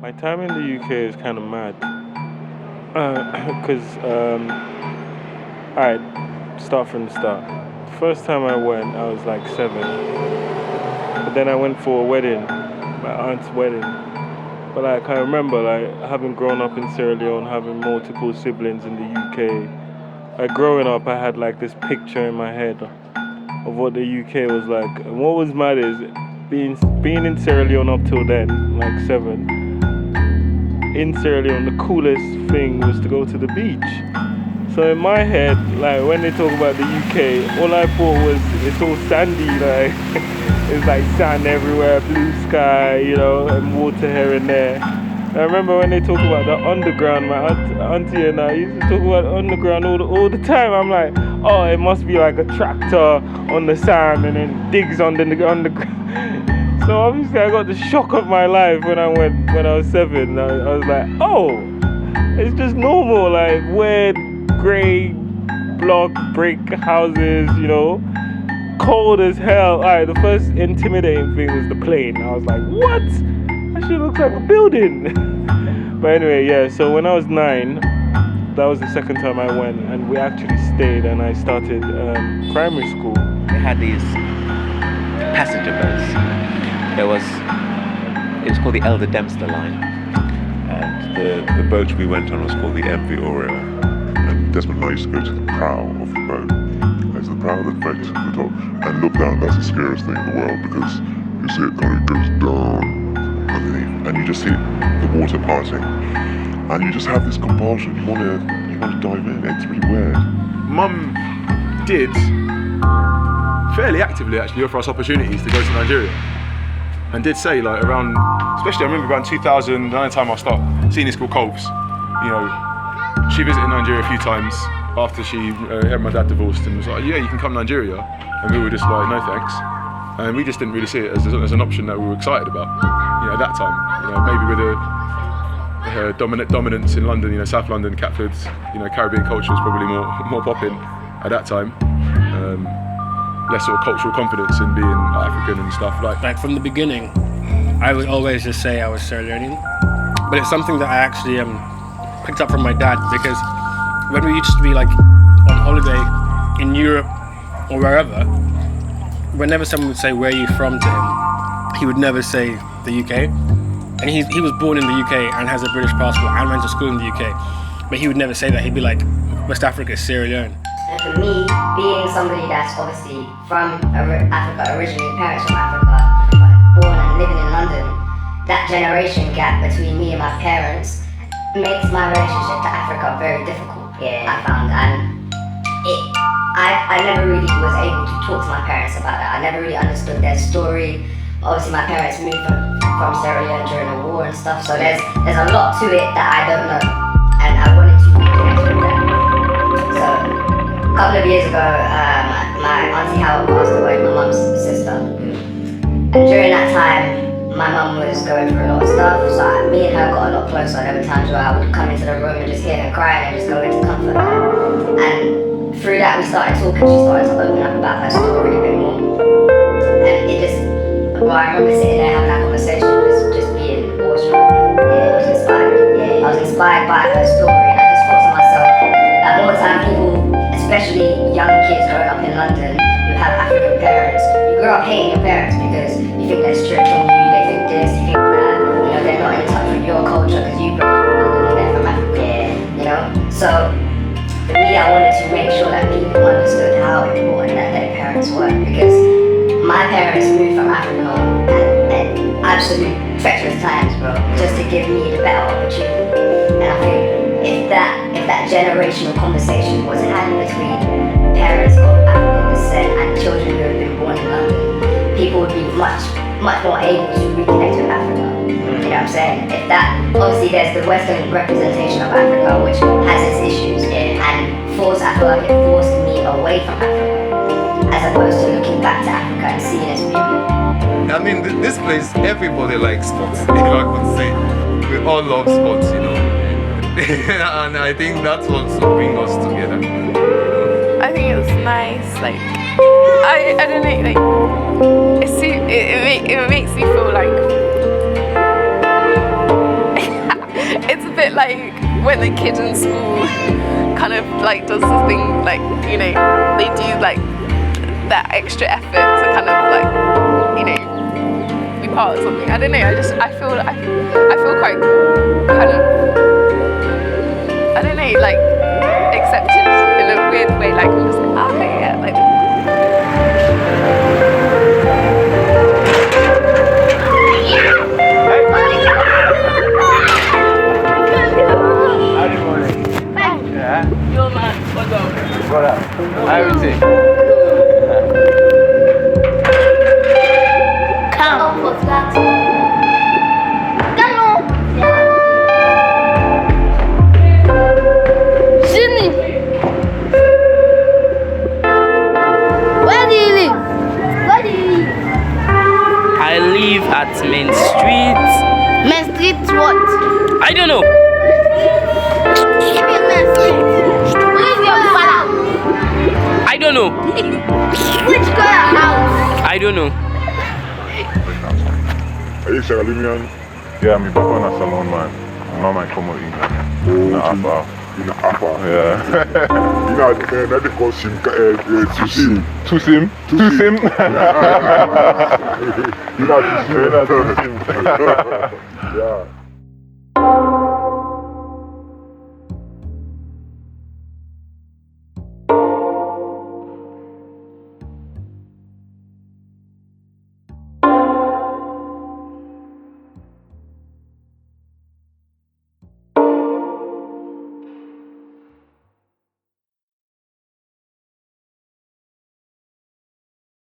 My time in the UK is kind of mad. Because, alright, start from the start. The first time I went, I was like 7. But then I went for a wedding, my aunt's wedding. But like, I remember like having grown up in Sierra Leone, having multiple siblings in the UK. Like growing up, I had like this picture in my head of what the UK was like. And what was mad is being in Sierra Leone up till then, like 7. In Sierra Leone, the coolest thing was to go to the beach. So in my head, like when they talk about the UK, all I thought was it's all sandy, like it's like sand everywhere, blue sky, and water here and there. I remember when they talk about the underground, my auntie and I used to talk about the underground all the time. I'm like, oh, it must be like a tractor on the sand and then digs under the underground. So obviously I got the shock of my life when I was 7. I was like, oh, it's just normal, like weird grey block brick houses, cold as hell. Alright, the first intimidating thing was the plane. I was like, what? That shit looks like a building. But anyway, yeah, so when I was 9, that was the second time I went, and we actually stayed, and I started primary school. They had these passenger boats. It was called the Elder Dempster Line. And the boat we went on was called the MV Oriole. And Desmond and I used to go to the prow of the boat. There's the prow that's right to the top. And look down, that's the scariest thing in the world because you see it kind of goes down underneath. And you just see the water parting. And you just have this compulsion. You want to dive in. It's really weird. Mum did fairly actively actually offer us opportunities to go to Nigeria. And did say like around, especially I remember around 2000, around the time I start senior school Colbs, she visited Nigeria a few times after she had my dad divorced and was like, yeah, you can come to Nigeria. And we were just like, no thanks. And we just didn't really see it as an option that we were excited about, at that time. Maybe with a dominance in London, South London, Catford, Caribbean culture was probably more popping at that time. Less sort of cultural confidence in being African and stuff like from the beginning. I would always just say I was Sierra Leonean, but it's something that I actually picked up from my dad, because when we used to be like on holiday in Europe or wherever, whenever someone would say where are you from to him, he would never say the UK. And he was born in the UK and has a British passport and went to school in the UK, but he would never say that. He'd be like, West Africa is Sierra Leone. And for me, being somebody that's obviously from Africa, originally parents from Africa, born and living in London, that generation gap between me and my parents makes my relationship to Africa very difficult, I found. And I never really was able to talk to my parents about that. I never really understood their story. Obviously my parents moved from Sierra Leone during the war and stuff, so there's a lot to it that I don't know. And I wanted to connect with them. So a couple of years ago, my auntie Howard passed away, my mum's sister. And during that time, my mum was going through a lot of stuff, so me and her got a lot closer. There were times where I would come into the room and just hear her crying and just go in to comfort her. And through that we started talking, she started to open up about her story a bit more. And it just, I remember sitting there having that conversation, just being awestruck. I was inspired. I was inspired by her story, and I just thought to myself, that more time people, especially young kids growing up in London who have African parents, you grow up hating your parents because you think they're strict on you, they think this, you think that, they're not in touch with your culture because you grew up in London and they're from Africa, So for me, I wanted to make sure that people understood how important that their parents were, because my parents moved from Africa at absolute treacherous times, bro, just to give me the better opportunity. And I think if that generational conversation was had between parents of African descent and children who have been born in London, people would be much more able to reconnect with Africa. You know what I'm saying? If that, obviously there's the Western representation of Africa, which has its issues, and I feel like it forced me away from Africa, as opposed to looking back to Africa and seeing its beauty. I mean, this place, everybody likes sports, if I could say. We all love sports, and I think that's what's bring us together. I think it was nice, like, I don't know, like, it makes me feel like it like when the kid in school kind of like does the thing, like, you know, they do like that extra effort to kind of like, you know, be part of something. I don't know. I feel quite kind of, I don't know, like accepted in a weird way. Like I'm just like, oh, okay, yeah, like. You're man. What's up? What up? Everything. Come for flat. Come on. Sydney. Where do you live? Where do you live? I live at Main Street. Main Street what? I don't know. I don't know. Which color house? I don't know. Are you Sarah Leone? Yeah, my papa na salon man. Mama come out England. Na Apa. In the upper. Yeah. You know, they call him Tusim. Tusim. Tusim. You know, Tusim. Yeah.